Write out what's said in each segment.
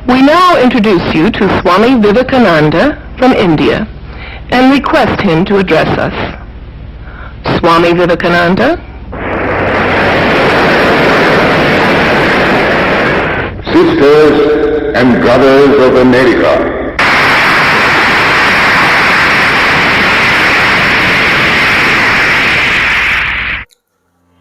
We now introduce you to Swami Vivekananda from India and request him to address us. Swami Vivekananda. Sisters and brothers of America,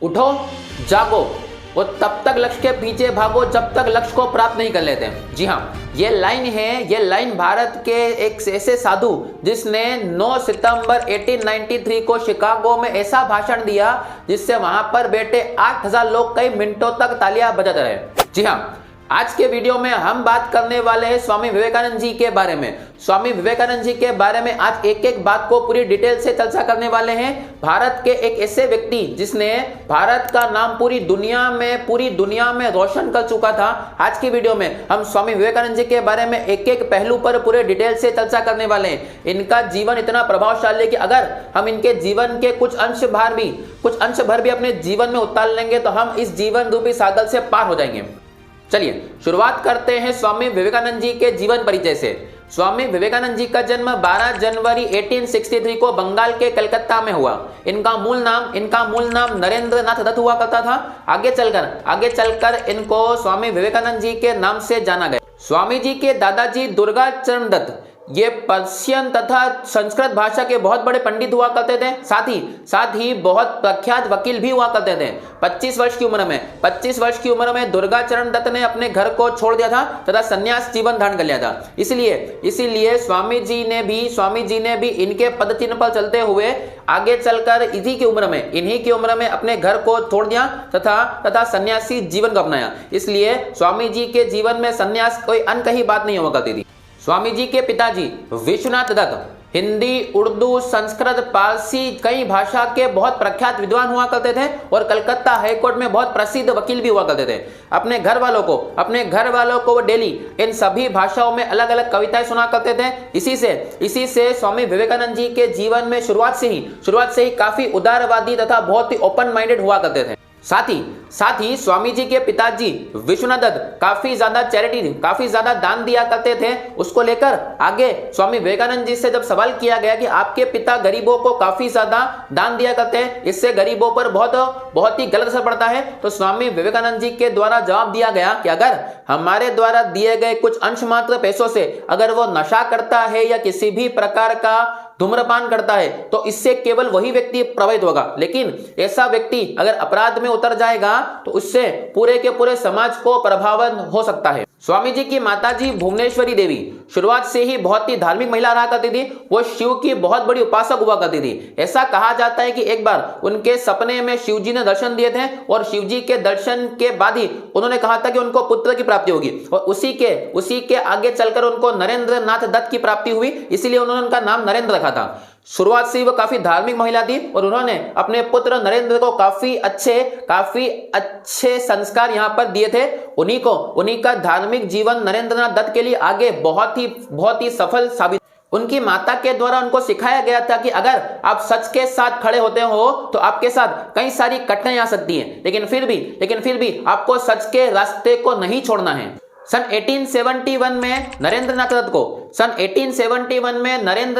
उठो, जागो और तब तक लक्ष्य के पीछे भागो जब तक लक्ष्य को प्राप्त नहीं कर लेते। जी हाँ, ये लाइन है, ये लाइन भारत के एक ऐसे साधु जिसने 9 सितंबर 1893 को शिकागो में ऐसा भाषण दिया जिससे वहां पर बैठे 8000 लोग कई मिनटों तक तालियां बजाते रहे। जी हाँ, आज के वीडियो में हम बात करने वाले हैं स्वामी विवेकानंद जी के बारे में। स्वामी विवेकानंद जी के बारे में आज एक एक बात को पूरी डिटेल से चर्चा करने वाले हैं। भारत के एक ऐसे व्यक्ति जिसने भारत का नाम पूरी दुनिया में रोशन कर चुका था। आज की वीडियो में हम स्वामी विवेकानंद जी के बारे में एक एक पहलू पर पूरे डिटेल से चर्चा करने वाले हैं। इनका जीवन इतना प्रभावशाली है कि अगर हम इनके जीवन के कुछ अंश भर भी अपने जीवन में उतार लेंगे तो हम इस जीवन रूपी सागर से पार हो जाएंगे। चलिए शुरुआत करते हैं स्वामी विवेकानंद जी के जीवन परिचय से। स्वामी विवेकानंद जी का जन्म 12 जनवरी 1863 को बंगाल के कलकत्ता में हुआ। इनका मूल नाम नरेंद्र नाथ दत्त हुआ करता था। आगे चलकर इनको स्वामी विवेकानंद जी के नाम से जाना गया। स्वामी जी के दादाजी दुर्गा चरण दत्त ये पर्शियन तथा संस्कृत भाषा के बहुत बड़े पंडित हुआ करते थे। साथ ही बहुत प्रख्यात वकील भी हुआ करते थे। 25 वर्ष की उम्र में दुर्गा चरण दत्त ने अपने घर को छोड़ दिया था तथा संन्यास जीवन धारण कर लिया था। इसीलिए स्वामी जी ने भी इनके पद चिन्ह पर चलते हुए आगे चलकर इन्हीं की उम्र में अपने घर को छोड़ दिया तथा सन्यासी जीवन को अपनाया। इसलिए स्वामी जी के जीवन में सन्यास कोई अनकही बात नहीं हुआ करती थी। स्वामी जी के पिताजी विश्वनाथ दत्त हिंदी, उर्दू, संस्कृत, पारसी कई भाषा के बहुत प्रख्यात विद्वान हुआ करते थे और कलकत्ता हाईकोर्ट में बहुत प्रसिद्ध वकील भी हुआ करते थे। अपने घर वालों को वो डेली इन सभी भाषाओं में अलग अलग कविताएं सुना करते थे। इसी से स्वामी विवेकानंद जी के जीवन में शुरुआत से ही काफी उदारवादी तथा बहुत ही ओपन माइंडेड हुआ करते थे। साथ ही स्वामी जी के पिताजी विश्वनाथ दत्त काफी ज्यादा दान दिया करते थे। उसको लेकर आगे स्वामी विवेकानंद जी से जब सवाल किया गया कि आपके पिता गरीबों को काफी ज्यादा दान दिया करते हैं, इससे गरीबों पर बहुत ही गलत असर पड़ता है, तो स्वामी विवेकानंद जी के द्वारा जवाब दिया गया कि अगर हमारे द्वारा दिए गए कुछ अंश मात्र पैसों से अगर वो नशा करता है या किसी भी प्रकार का धूम्रपान करता है तो इससे केवल वही व्यक्ति प्रभावित होगा, लेकिन ऐसा व्यक्ति अगर अपराध में उतर जाएगा तो उससे पूरे के पूरे समाज को प्रभावित हो सकता है। स्वामी जी की माताजी भुवनेश्वरी देवी शुरुआत से ही बहुत ही धार्मिक महिला रहा करती थी। वो शिव की बहुत बड़ी उपासक हुआ करती थी। ऐसा कहा जाता है कि एक बार उनके सपने में शिव जी ने दर्शन दिए थे और शिव जी के दर्शन के बाद ही उन्होंने कहा था कि उनको पुत्र की प्राप्ति होगी और उसी के आगे चलकर उनको नरेंद्र नाथ दत्त की प्राप्ति हुई, इसीलिए उन्होंने उनका नाम नरेंद्र रखा था। शुरुआत से वो काफी धार्मिक महिला थी और उन्होंने अपने पुत्र नरेंद्र को काफी अच्छे संस्कार यहाँ पर दिए थे। उन्हीं का धार्मिक जीवन नरेंद्रनाथ दत्त के लिए आगे बहुत ही सफल साबित। उनकी माता के द्वारा उनको सिखाया गया था कि अगर आप सच के साथ खड़े होते हो तो आपके साथ कई सारी कठिनाइयां आ सकती हैं, लेकिन फिर भी आपको सच के रास्ते को नहीं छोड़ना है। सन 1871 में नरेंद्र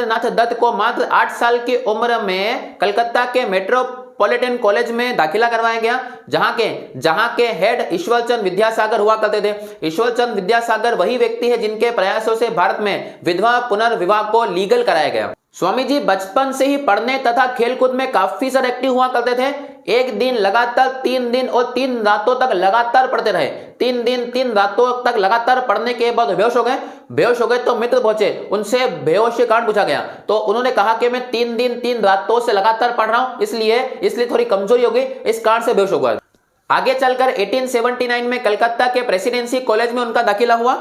नाथ दत्त को मात्र 8 साल की उम्र में कलकत्ता के मेट्रोपॉलिटन कॉलेज में दाखिला करवाया गया, जहां के हेड ईश्वरचंद विद्यासागर हुआ करते थे। ईश्वरचंद विद्यासागर वही व्यक्ति है जिनके प्रयासों से भारत में विधवा पुनर्विवाह को लीगल कराया गया। स्वामी जी बचपन से ही पढ़ने तथा खेलकूद में काफी सारे एक्टिव हुआ करते थे। एक दिन लगातार 3 दिन और 3 रातों तक लगातार पढ़ते रहे। 3 रातों तक लगातार पढ़ने के बाद बेहोश हो गए तो मित्र पहुंचे, उनसे बेहोशी कारण पूछा गया तो उन्होंने कहा कि मैं 3 दिन 3 रातों से लगातार पढ़ रहा हूं, इसलिए थोड़ी कमजोरी हो गई, इस कारण से बेहोश हो गया। आगे चलकर 1879 में कलकत्ता के प्रेसिडेंसी कॉलेज में उनका दाखिला हुआ।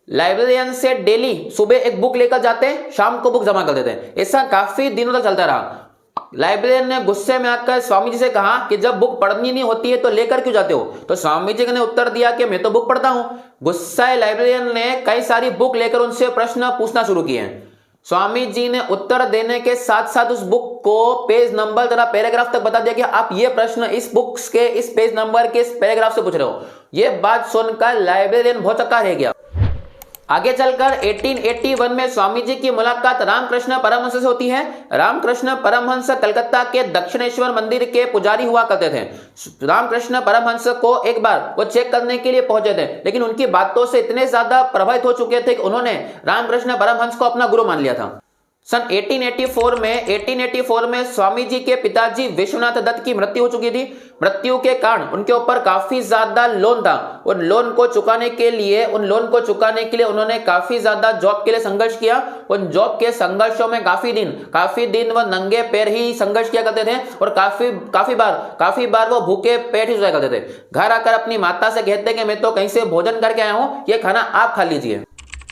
लाइब्रेरियन से डेली सुबह एक बुक लेकर जाते, शाम को बुक जमा कर देते। ऐसा काफी दिनों तक चलता रहा। लाइब्रेरियन ने गुस्से में आकर स्वामी जी से कहा कि जब बुक पढ़नी नहीं होती है तो लेकर क्यों जाते हो? तो स्वामी जी ने उत्तर दिया कि मैं तो बुक पढ़ता हूं। गुस्साए लाइब्रेरियन ने कई सारी बुक लेकर उनसे प्रश्न पूछना शुरू किए। स्वामी जी ने उत्तर देने के साथ साथ उस बुक को पेज नंबर तथा पैराग्राफ तक बता दिया कि आप ये प्रश्न इस बुक के इस पेज नंबर के इस पैराग्राफ से पूछ रहे हो। ये बात सुनकर लाइब्रेरियन बहुत चक्का रह गया। आगे चलकर 1881 में स्वामी जी की मुलाकात रामकृष्ण परमहंस से होती है। रामकृष्ण परमहंस कलकत्ता के दक्षिणेश्वर मंदिर के पुजारी हुआ करते थे। रामकृष्ण परमहंस को एक बार वो चेक करने के लिए पहुंचे थे, लेकिन उनकी बातों से इतने ज्यादा प्रभावित हो चुके थे कि उन्होंने रामकृष्ण परमहंस को अपना गुरु मान लिया था। सन 1884 में स्वामी जी के पिताजी विश्वनाथ दत्त की मृत्यु हो चुकी थी। मृत्यु के कारण उनके ऊपर काफी ज्यादा लोन था। उन लोन को चुकाने के लिए उन्होंने काफी ज्यादा जॉब के लिए संघर्ष किया। उन जॉब के संघर्षों में काफी दिन वह नंगे पैर ही संघर्ष किया करते थे और काफी बार वो भूखे पेट ही सोया करते थे। घर आकर अपनी माता से कहते कि मैं तो कहीं से भोजन करके आया हूं, ये खाना आप खा लीजिए।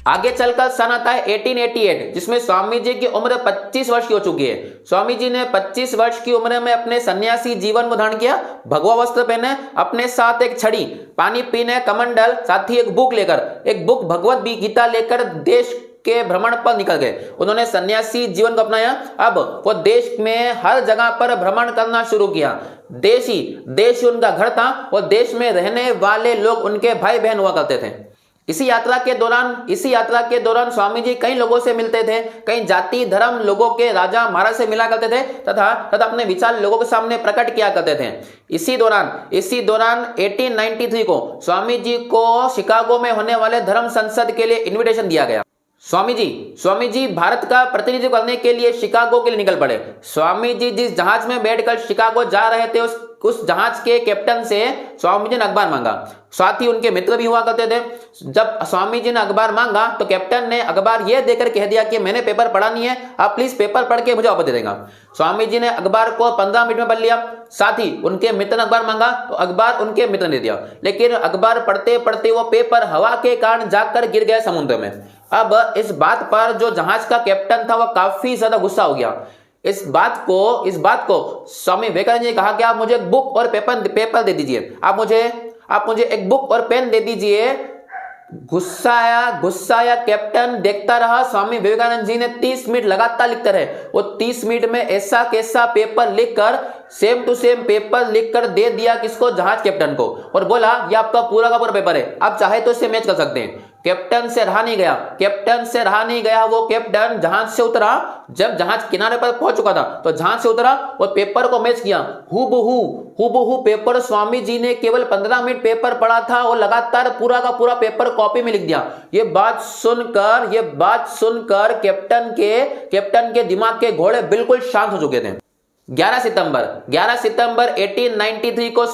आगे चलकर सन आता है 1888, जिसमें स्वामी जी की उम्र 25 वर्ष की हो चुकी है। स्वामी जी ने 25 वर्ष की उम्र में अपने सन्यासी जीवन को धारण किया। भगवा वस्त्र पहने, अपने साथ एक छड़ी, पानी पीने कमंडल, साथ ही एक बुक भगवत गीता लेकर देश के भ्रमण पर निकल गए। उन्होंने सन्यासी जीवन को अपनाया। अब वो देश में हर जगह पर भ्रमण करना शुरू किया। देश उनका घर था और देश में रहने वाले लोग उनके भाई बहन हुआ करते थे। इसी यात्रा के दौरान स्वामी जी कई लोगों से मिलते थे, कई जाति धर्म लोगों के राजा महाराज से मिला करते थे तथा अपने विचार लोगों के सामने प्रकट किया करते थे। इसी दौरान 1893 को स्वामी जी को शिकागो में होने वाले धर्म संसद के लिए इनविटेशन दिया गया। स्वामी जी भारत का प्रतिनिधित्व करने के लिए शिकागो के लिए निकल पड़े। स्वामी जी जिस जहाज में बैठकर शिकागो जा रहे थे उस जहाज के कैप्टन से स्वामी जी ने अखबार मांगा। साथ ही उनके मित्र भी हुआ करते थे। जब स्वामी जी ने अखबार मांगा तो कैप्टन ने अखबार यह देकर कह दिया कि मैंने पेपर पढ़ा नहीं है, आप प्लीज पेपर पढ़ के मुझे वापस दे देगा। स्वामी जी ने अखबार को 15 मिनट में पढ़ लिया। साथ ही उनके मित्र ने अखबार मांगा तो अखबार उनके मित्र ने दिया, लेकिन अखबार पढ़ते पढ़ते वो पेपर हवा के कारण जाकर गिर गया समुद्र में। अब इस बात पर जो जहाज का कैप्टन था वह काफी ज्यादा गुस्सा हो गया। इस बात को स्वामी विवेकानंद ने कहा कि आप मुझे एक बुक और पेपर दे दीजिए, आप मुझे एक बुक और पेन दे दीजिए। गुस्साया कैप्टन देखता रहा। स्वामी विवेकानंद जी ने 30 मिनट लगातार लिखते रहे। वो 30 मिनट में ऐसा कैसा पेपर लिखकर सेम टू सेम पेपर लिखकर दे दिया किसको, जहाज कैप्टन को, और बोला ये आपका पूरा का पूरा पेपर है, आप चाहे तो इसे मैच कर सकते हैं। कैप्टन से रहा नहीं गया। वो कैप्टन जहाज से उतरा। जब जहाज किनारे पर पहुंच चुका था तो जहाज से उतरा और पेपर को मैच किया। हूबहू पेपर स्वामी जी ने केवल 15 मिनट पेपर पढ़ा था और लगातार पूरा का पूरा पेपर कॉपी में लिख दिया। ये बात सुनकर कैप्टन के दिमाग के घोड़े बिल्कुल शांत हो चुके थे। 11 सितंबर 1893 को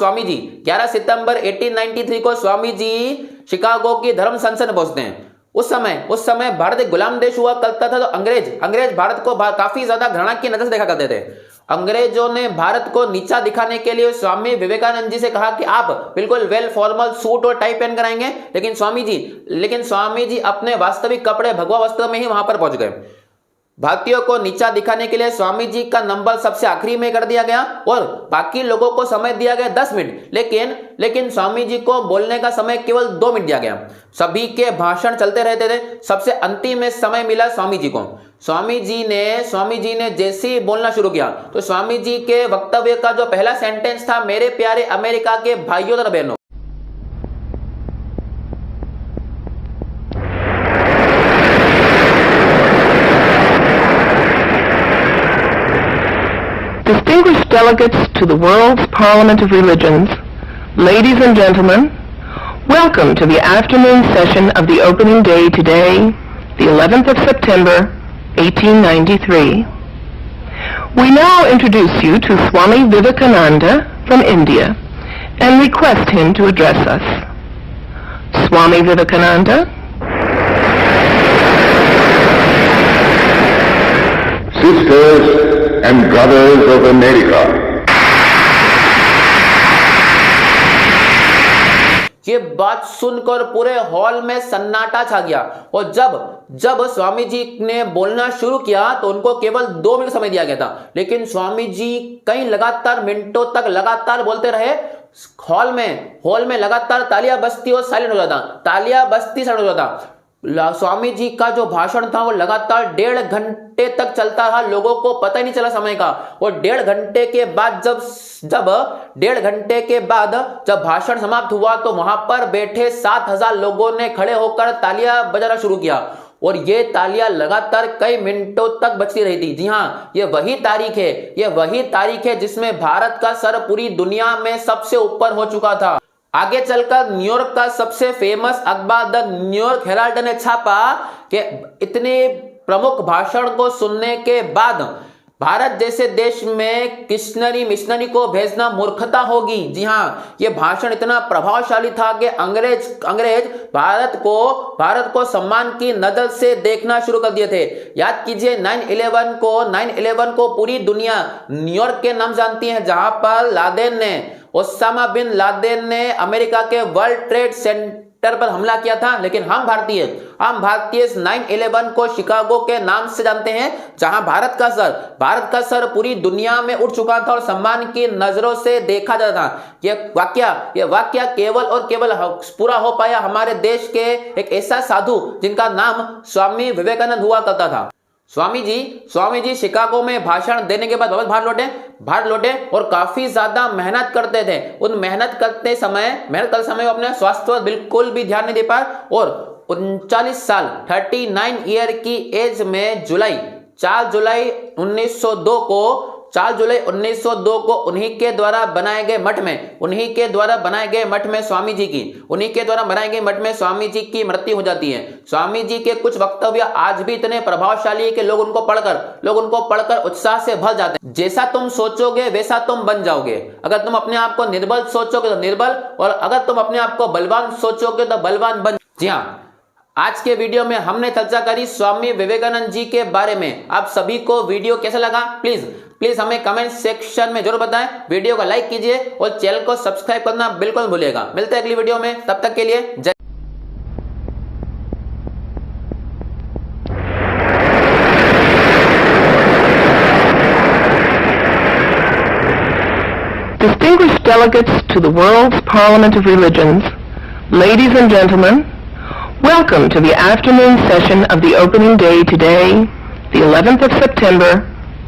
स्वामी जी शिकागो की धर्म संसद में पहुंचते हैं। उस समय भारत एक गुलाम देश हुआ करता था, तो अंग्रेज भारत को काफी ज्यादा घृणा की नजर से देखा करते थे। अंग्रेजों ने भारत को नीचा दिखाने के लिए स्वामी विवेकानंद जी से कहा कि आप बिल्कुल वेल फॉर्मल सूट और टाई पहन कर आएंगे, लेकिन स्वामी जी अपने वास्तविक कपड़े भगवा वस्त्र में ही वहां पर पहुंच गए। भारतीयों को नीचा दिखाने के लिए स्वामी जी का नंबर सबसे आखिरी में कर दिया गया और बाकी लोगों को समय दिया गया 10 मिनट, लेकिन स्वामी जी को बोलने का समय केवल 2 मिनट दिया गया। सभी के भाषण चलते रहते थे। सबसे अंतिम में समय मिला स्वामी जी को। स्वामी जी ने जैसे ही बोलना शुरू किया तो स्वामी जी के वक्तव्य का जो पहला सेंटेंस था, मेरे प्यारे अमेरिका के भाइयों तथा बहनों। Distinguished delegates to the World's Parliament of Religions, ladies and gentlemen, welcome to the afternoon session of the opening day today, the 11th of September, 1893. We now introduce you to Swami Vivekananda from India and request him to address us. Swami Vivekananda. Sisters and brothers of America. ये बात सुनकर पूरे hall में सन्नाटा छा गया और जब स्वामी जी ने बोलना शुरू किया तो उनको केवल 2 मिनट समय दिया गया था, लेकिन स्वामी जी कई लगातार मिनटों तक लगातार बोलते रहे। हॉल में लगातार तालियां बजती और साइलेंट हो जाता। स्वामी जी का जो भाषण था वो लगातार 1.5 घंटे तक चलता रहा, लोगों को पता ही नहीं चला समय का। और 1.5 घंटे के बाद जब 1.5 घंटे के बाद जब भाषण समाप्त हुआ तो वहां पर बैठे 7,000 लोगों ने खड़े होकर तालियां बजाना शुरू किया और ये तालियां लगातार कई मिनटों तक बजती रही थी। जी हाँ, ये वही तारीख है जिसमें भारत का सर पूरी दुनिया में सबसे ऊपर हो चुका था। आगे चलकर न्यूयॉर्क का सबसे फेमस अखबार द न्यूयॉर्क हेराल्ड ने छापा कि इतने प्रमुख भाषण को सुनने के बाद भारत जैसे देश में मिशनरी को भेजना मूर्खता होगी। जी हाँ, ये भाषण इतना प्रभावशाली था कि अंग्रेज भारत को सम्मान की नजर से देखना शुरू कर दिए थे। याद कीजिए 9/11 को पूरी दुनिया न्यूयॉर्क के नाम जानती है, जहां पर ओसामा बिन लादेन ने अमेरिका के वर्ल्ड ट्रेड सेंटर पर हमला किया था। लेकिन हम भारतीय 9/11 को शिकागो के नाम से जानते हैं, जहां भारत का सर पूरी दुनिया में उठ चुका था और सम्मान की नजरों से देखा जाता था। ये वाक्य केवल और केवल पूरा हो पाया हमारे देश के एक ऐसा साधु जिनका नाम स्वामी विवेकानंद हुआ करता था। स्वामी जी शिकागो में भाषण देने के बाद वापस भारत लौटे और काफी ज्यादा मेहनत करते थे। मेहनत करते समय वो अपने स्वास्थ्य पर बिल्कुल भी ध्यान नहीं दे पाए और 39 साल 39 ईयर की एज में 4 जुलाई 1902 को उन्हीं के द्वारा बनाए गए मठ में स्वामी जी की मृत्यु हो जाती है। स्वामी जी के कुछ वक्तव्य आज भी इतने प्रभावशाली है कि लोग उनको पढ़कर उत्साह से भर जाते हैं। जैसा तुम सोचोगे वैसा तुम बन जाओगे। अगर तुम अपने आप को निर्बल सोचोगे तो निर्बल, और अगर तुम अपने आप को बलवान सोचोगे तो बलवान बन। जी हाँ, आज के वीडियो में हमने चर्चा करी स्वामी विवेकानंद जी के बारे में। आप सभी को वीडियो कैसा लगा प्लीज हमें कमेंट सेक्शन में जरूर बताएं। वीडियो को लाइक कीजिए और चैनल को सब्सक्राइब करना बिल्कुल मत भूलिएगा। मिलते हैं अगली वीडियो में, तब तक के लिए जय। Distinguished delegates to the world's Parliament of Religions, ladies and gentlemen, welcome to the afternoon session of the opening day today, the 11th of September,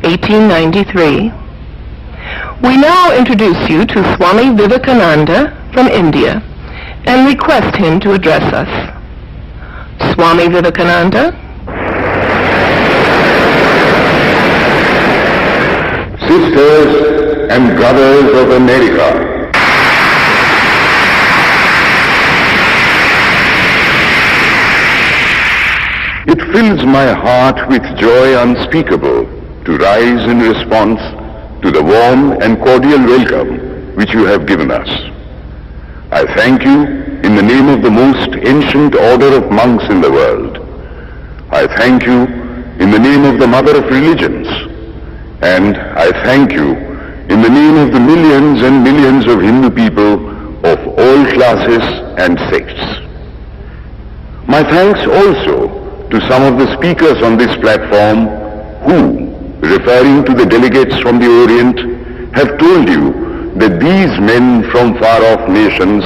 1893. We now introduce you to Swami Vivekananda from India and request him to address us. Swami Vivekananda. Sisters and brothers of America, it fills my heart with joy unspeakable to rise in response to the warm and cordial welcome which you have given us. I thank you in the name of the most ancient order of monks in the world. I thank you in the name of the mother of religions, and I thank you in the name of the millions and millions of Hindu people of all classes and sects. My thanks also to some of the speakers on this platform who, referring to the delegates from the Orient, have told you that these men from far-off nations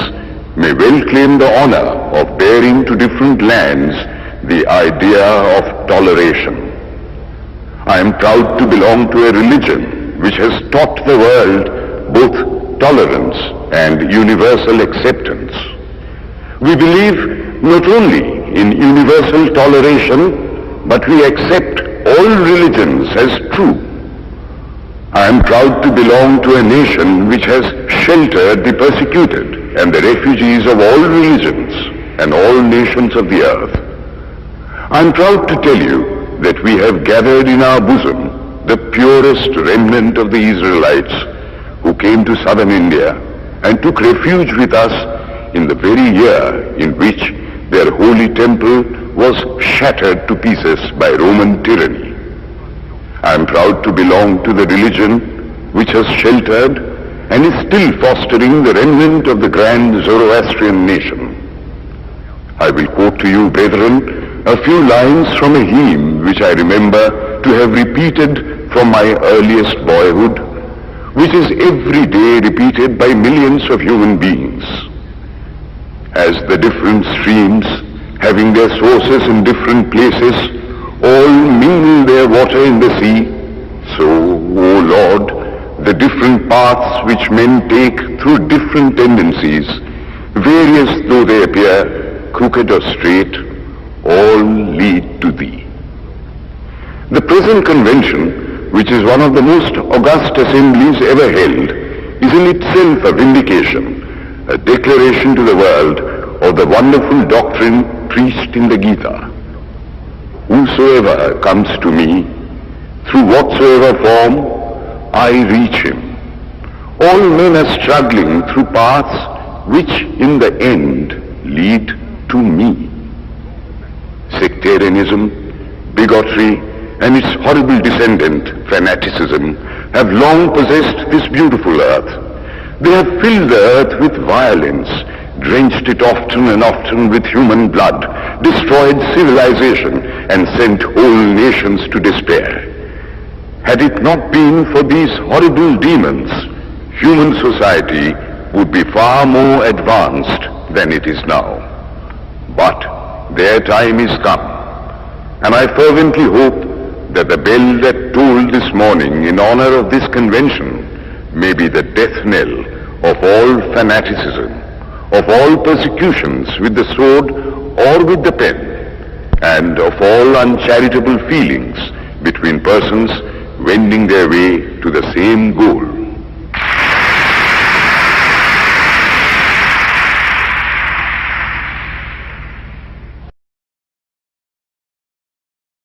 may well claim the honor of bearing to different lands the idea of toleration. I am proud to belong to a religion which has taught the world both tolerance and universal acceptance. We believe not only in universal toleration, but we accept all religions as true. I am proud to belong to a nation which has sheltered the persecuted and the refugees of all religions and all nations of the earth. I am proud to tell you that we have gathered in our bosom the purest remnant of the Israelites who came to southern India and took refuge with us in the very year in which their holy temple was shattered to pieces by Roman tyranny. I am proud to belong to the religion which has sheltered and is still fostering the remnant of the grand Zoroastrian nation. I will quote to you, brethren, a few lines from a hymn which I remember to have repeated from my earliest boyhood, which is every day repeated by millions of human beings. As the different streams having their sources in different places, all mingle their water in the sea, so, O Lord, the different paths which men take through different tendencies, various though they appear, crooked or straight, all lead to Thee. The present convention, which is one of the most august assemblies ever held, is in itself a vindication, a declaration to the world of the wonderful doctrine preached in the Gita. Whosoever comes to me, through whatsoever form, I reach him. All men are struggling through paths which in the end lead to me. Sectarianism, bigotry, and its horrible descendant, fanaticism, have long possessed this beautiful earth. They have filled the earth with violence, drenched it often and often with human blood, destroyed civilization, and sent whole nations to despair. Had it not been for these horrible demons, human society would be far more advanced than it is now. But their time is come, and I fervently hope that the bell that tolled this morning in honor of this convention may be the death knell of all fanaticism, of all persecutions with the sword or with the pen, and of all uncharitable feelings between persons wending their way to the same goal.